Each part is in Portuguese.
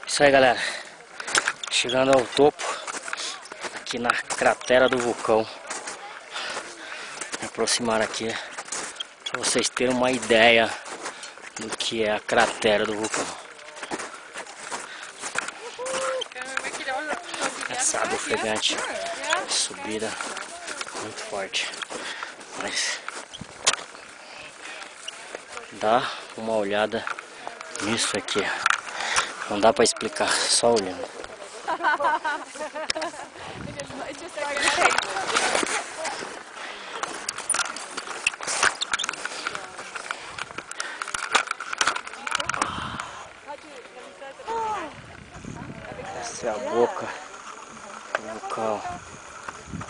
Isso aí, galera. Chegando ao topo, aqui na cratera do vulcão. Me aproximar aqui para vocês terem uma ideia do que é a cratera do vulcão. Essa água ofegante, subida muito forte, mas dá uma olhada nisso aqui. Não dá para explicar, só olhando. Essa é a boca do vulcão,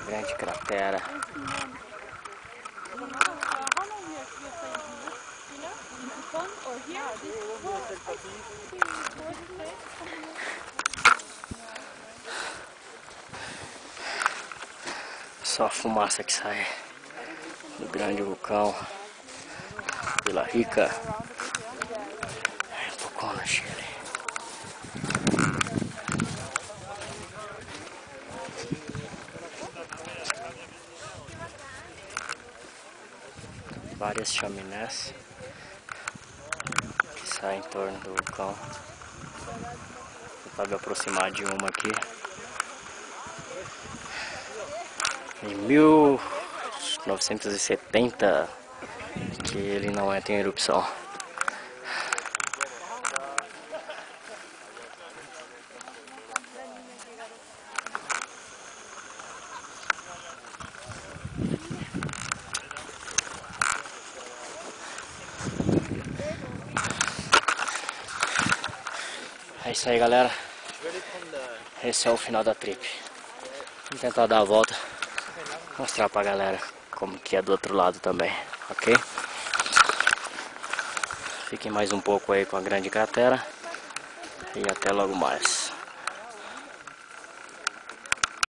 grande cratera. Só a fumaça que sai do grande vulcão, Vila Rica, um pouco no Chile. Várias chaminés que saem em torno do vulcão. Vou tentar me aproximar de uma aqui. Em 1970 que ele não entra em erupção. É isso aí, galera. Esse é o final da trip. Vamos tentar dar a volta, mostrar pra galera como que é do outro lado também, ok? Fiquem mais um pouco aí com a grande cratera e até logo mais.